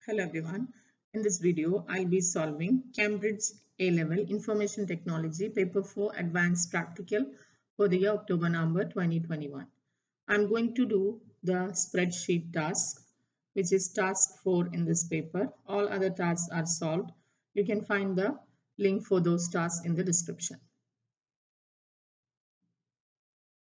Hello everyone. In this video, I'll be solving Cambridge A-Level Information Technology Paper 4 Advanced Practical for the year October-November 2021. I'm going to do the spreadsheet task, which is task 4 in this paper. All other tasks are solved. You can find the link for those tasks in the description.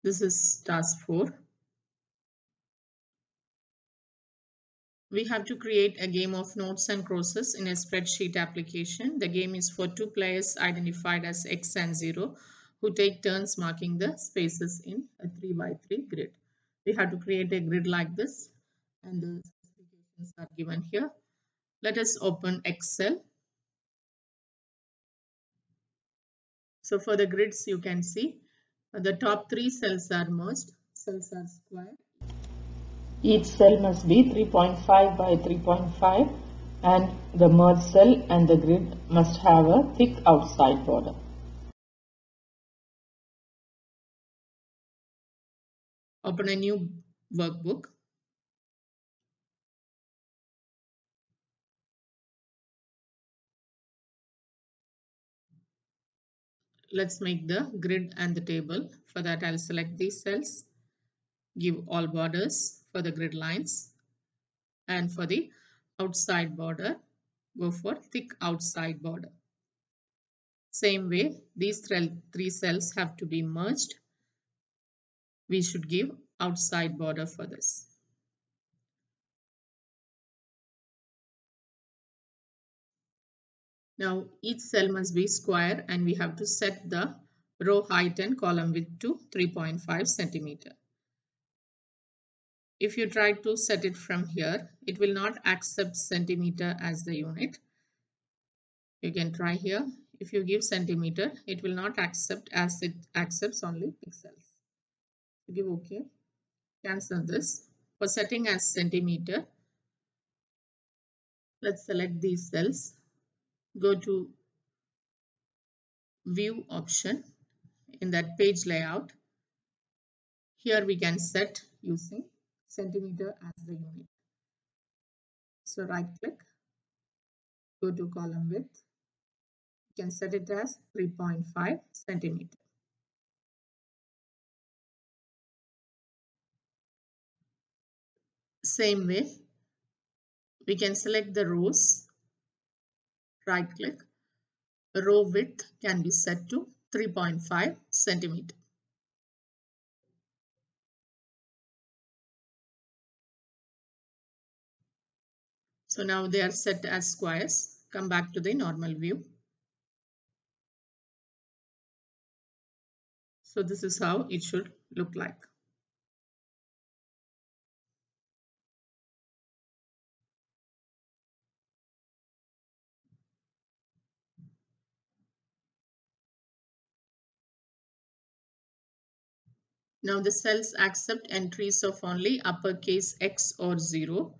This is task 4. We have to create a game of noughts and crosses in a spreadsheet application. The game is for two players identified as X and 0 who take turns marking the spaces in a 3x3 grid. We have to create a grid like this and the specifications are given here. Let us open Excel. So for the grids you can see the top 3 cells are merged. Cells are square. Each cell must be 3.5 by 3.5 and the merged cell and the grid must have a thick outside border. Open a new workbook. Let's make the grid and the table. For that I'll select these cells, give all borders for the grid lines, and for the outside border go for thick outside border. Same way these three cells have to be merged. We should give outside border for this. Now each cell must be square and we have to set the row height and column width to 3.5 centimeter. If you try to set it from here, it will not accept centimeter as the unit. You can try here. If you give centimeter, it will not accept as it accepts only pixels. So give OK. Cancel this. For setting as centimeter, let's select these cells. Go to View option in that page layout. Here we can set using centimeter as the unit. So right click, go to column width. You can set it as 3.5 centimeter. Same way, we can select the rows. Right click. Row width can be set to 3.5 centimeter. So now they are set as squares. Come back to the normal view. So this is how it should look like. Now the cells accept entries of only uppercase X or 0.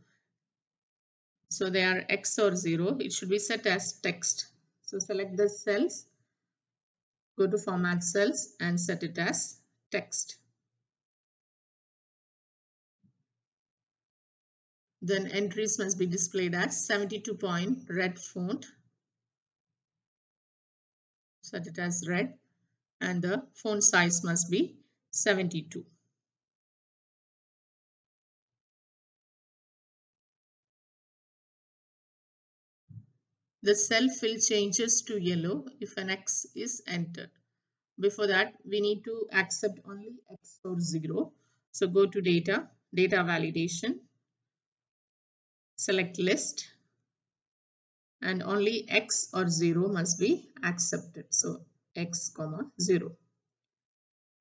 So they are X or 0. It should be set as text. So select the cells, go to format cells and set it as text. Then entries must be displayed as 72-point red font. Set it as red and the font size must be 72. The cell fill changes to yellow if an X is entered. Before that, we need to accept only X or 0. So go to data, data validation, select list, and only X or 0 must be accepted. So X, 0.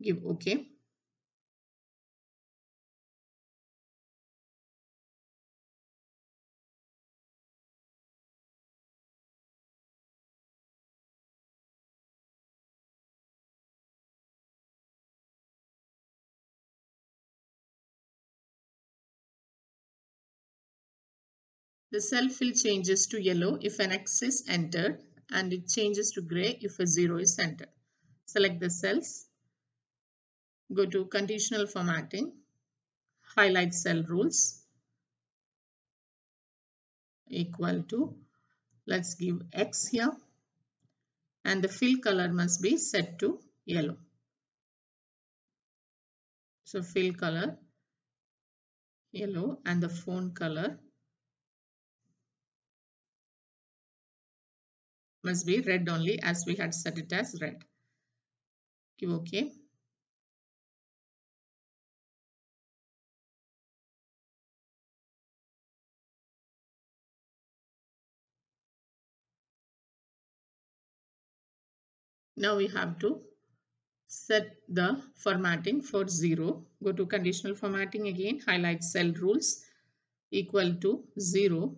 Give OK. The cell fill changes to yellow if an X is entered and it changes to gray if a 0 is entered. Select the cells, go to conditional formatting, highlight cell rules, equal to, let's give X here, and the fill color must be set to yellow. So fill color yellow and the font color must be red only, as we had set it as red. Give OK. Now we have to set the formatting for 0. Go to conditional formatting again, highlight cell rules, equal to 0.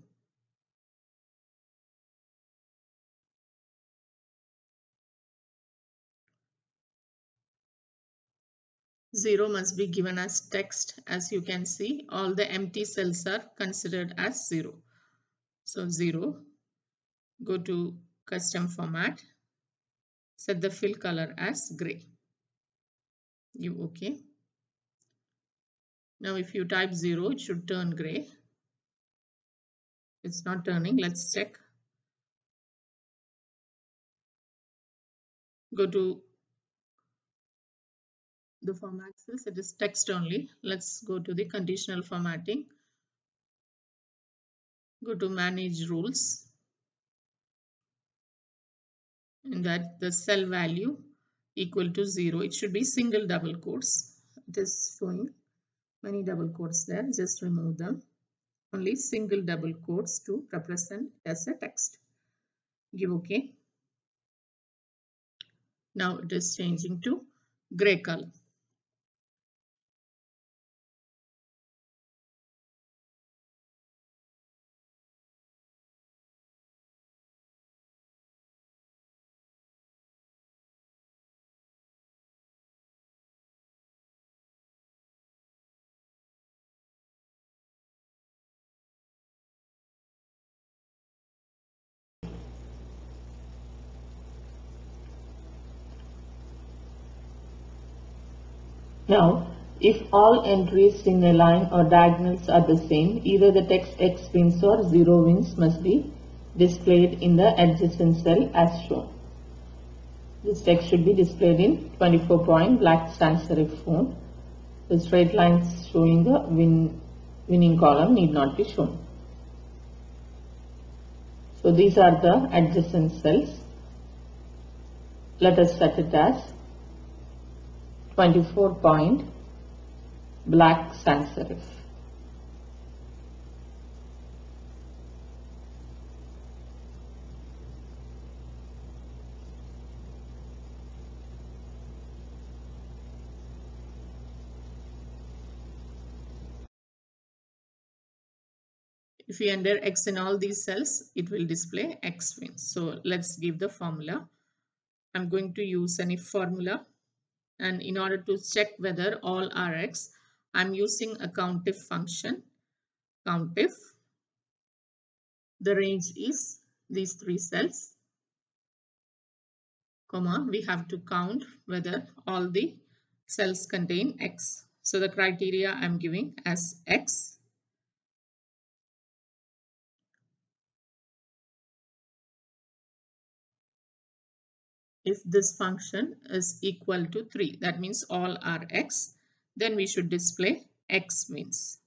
Zero must be given as text. As you can see, all the empty cells are considered as 0. So 0, go to custom format, set the fill color as gray. Give OK. Now if you type 0, it should turn gray. It's not turning. Let's check. Go to the format cells. It is text only. Let's go to the conditional formatting. Go to manage rules. And that the cell value equal to 0. It should be single double quotes. It is showing many double quotes there. Just remove them. Only single double quotes to represent as a text. Give OK. Now it is changing to gray color. Now, if all entries in a line or diagonals are the same, either the text X wins or 0 wins must be displayed in the adjacent cell as shown. This text should be displayed in 24-point black sans serif font. The straight lines showing the winning column need not be shown. So these are the adjacent cells. Let us set it as 24-point black sans serif. If you enter X in all these cells, it will display X wins. So let's give the formula. I'm going to use an if formula. And in order to check whether all are X, I'm using a countif function. Countif. The range is these 3 cells, comma, we have to count whether all the cells contain X. So the criteria I'm giving as X. If this function is equal to 3, that means all are X, then we should display X wins.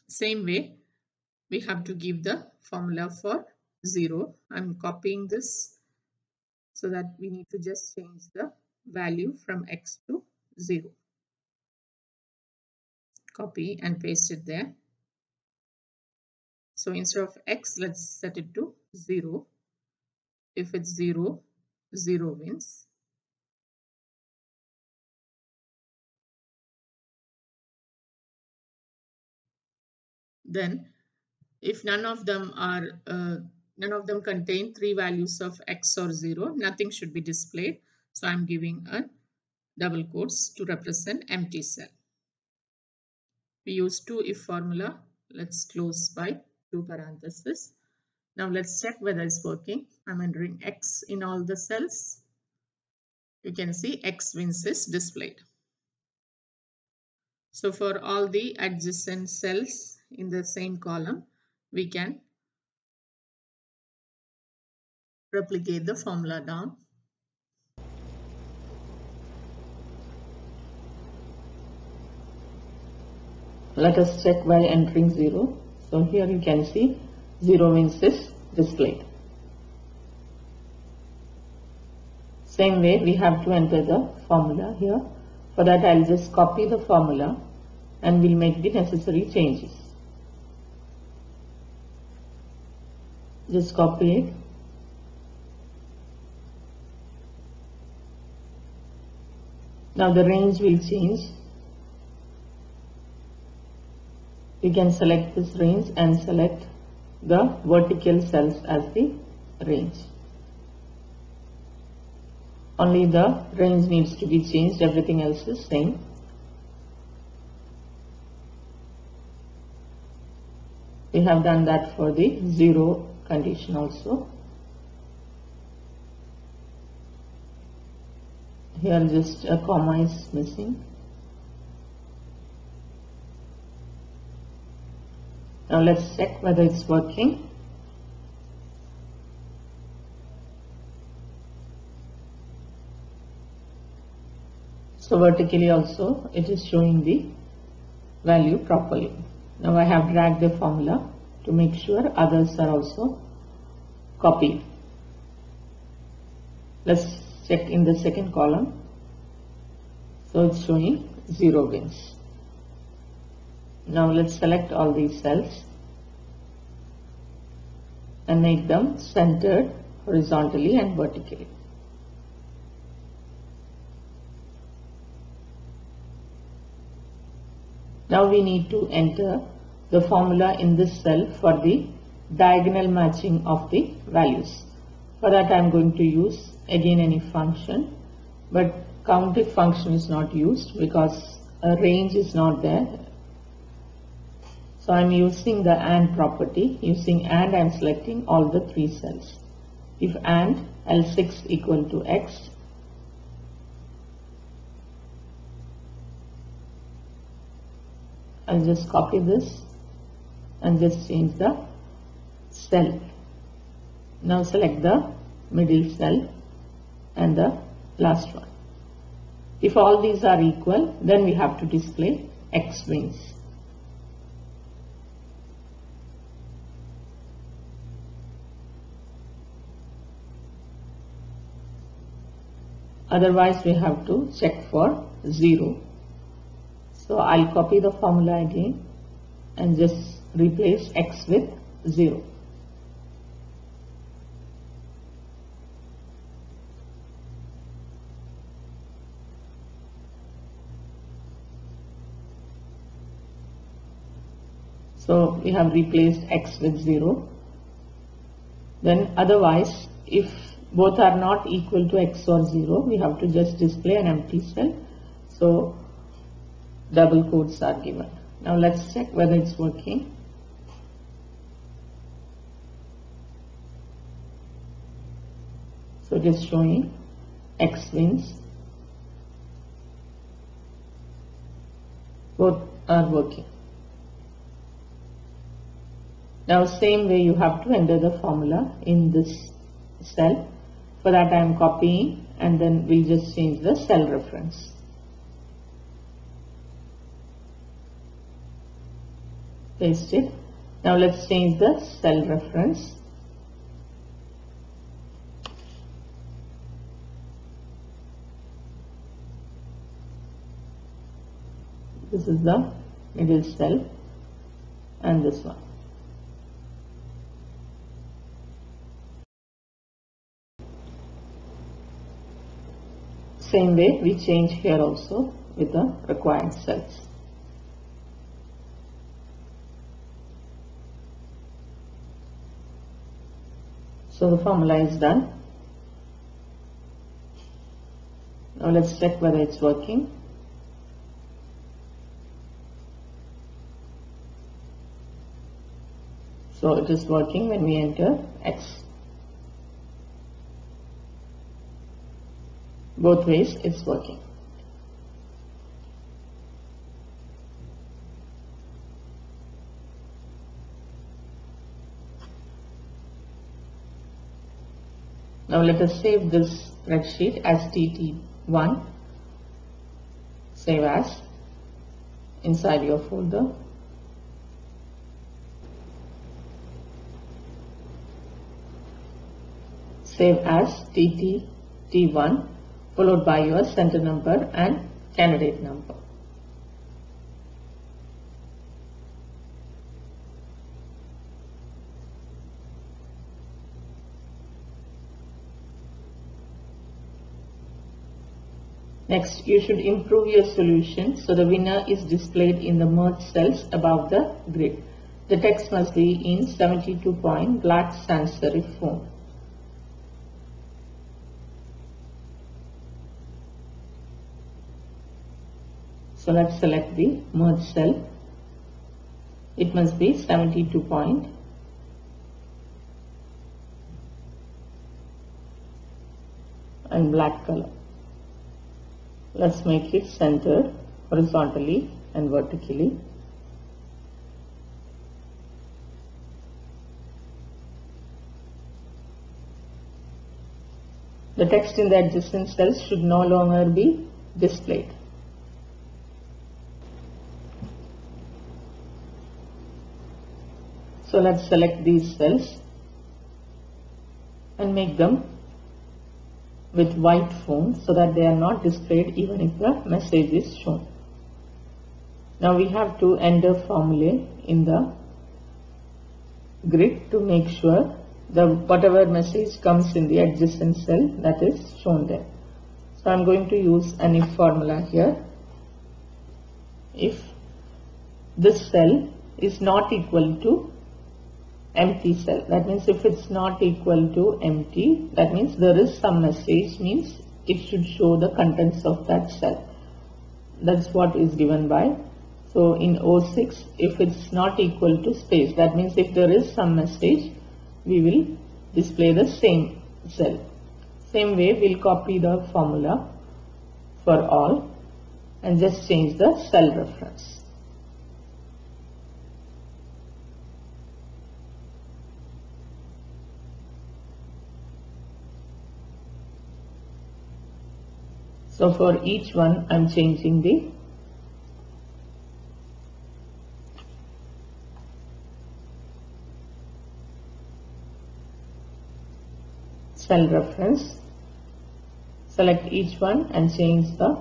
Same way, we have to give the formula for 0. I'm copying this so that we need to just change the value from X to 0. Copy and paste it there. So instead of X, let's set it to 0. If it's 0, 0 wins. Then if none of them contain 3 values of X or 0, nothing should be displayed. So I'm giving a double quotes to represent empty cell. We use 2 if formula. Let's close by 2 parentheses. Now let's check whether it's working. I'm entering X in all the cells. You can see X wins is displayed. So for all the adjacent cells in the same column, we can replicate the formula down. Let us check by entering 0. So here you can see 0 wins is displayed. Same way we have to enter the formula here. For that I'll just copy the formula and we'll make the necessary changes. Just copy it. Now the range will change. You can select this range and select the vertical cells as the range. Only the range needs to be changed, everything else is same. We have done that for the 0 condition also. Here just a comma is missing. Now let's check whether it's working. So vertically also it is showing the value properly. Now I have dragged the formula to make sure others are also copied. Let's check in the second column. So it's showing 0 wins. Now let's select all these cells and make them centered horizontally and vertically. Now we need to enter the formula in this cell for the diagonal matching of the values. For that I am going to use again any function, but countif function is not used because a range is not there. So I am using the AND property. Using AND I am selecting all the 3 cells. If AND L6 equal to X, I'll just copy this and just change the cell. Now select the middle cell and the last one. If all these are equal, then we have to display X wins. Otherwise we have to check for 0. So I'll copy the formula again and just replace X with 0. So we have replaced X with 0. Then otherwise, if both are not equal to X or 0, we have to just display an empty cell. So double quotes are given. Now let's check whether it's working. So it is showing X wins. Both are working. Now same way you have to enter the formula in this cell. For that I am copying and then we'll just change the cell reference. Paste it. Now let's change the cell reference. This is the middle cell and this one. Same way we change here also with the required cells. So the formula is done. Now let's check whether it's working. So it is working when we enter X. Both ways it's working. Now let us save this spreadsheet as TT1, save as inside your folder. Save as TT1 followed by your center number and candidate number. Next, you should improve your solution so the winner is displayed in the merged cells above the grid. The text must be in 72-point black sans serif font. So let's select the merge cell. It must be 72 point. And black color. Let's make it centered horizontally and vertically. The text in the adjacent cells should no longer be displayed. So let's select these cells and make them with white font so that they are not displayed even if the message is shown. Now we have to enter formulae in the grid to make sure the whatever message comes in the adjacent cell that is shown there. So I am going to use an if formula here. If this cell is not equal to empty cell, that means if it's not equal to empty, that means there is some message, means it should show the contents of that cell. That's what is given by. So in O6, if it's not equal to space, that means if there is some message, we will display the same cell. Same way, we'll copy the formula for all and just change the cell reference. So for each one, I'm changing the cell reference. Select each one and change the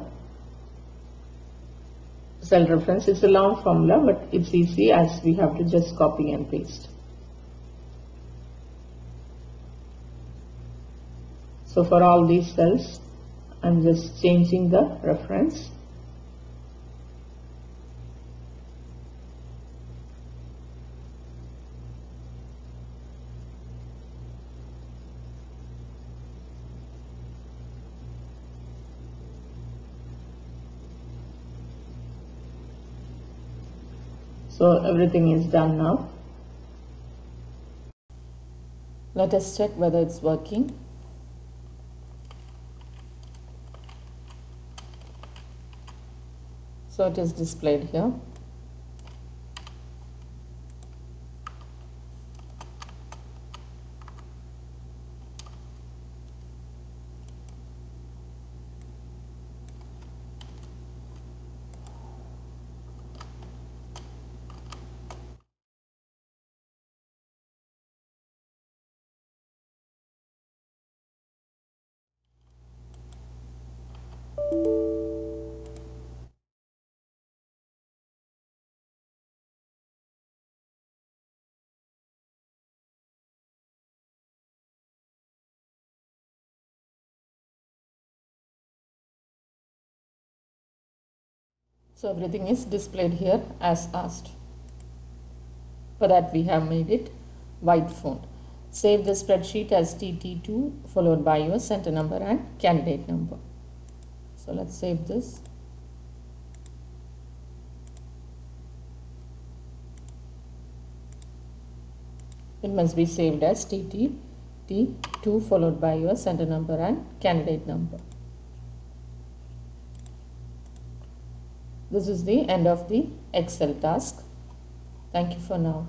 cell reference. It's a long formula, but it's easy as we have to just copy and paste. So for all these cells, I'm just changing the reference. So everything is done now. Let us check whether it's working. So it is displayed here. So everything is displayed here as asked. For that we have made it white font. Save the spreadsheet as TT2 followed by your center number and candidate number. So let's save this. It must be saved as TT2 followed by your center number and candidate number. This is the end of the Excel task. Thank you for now.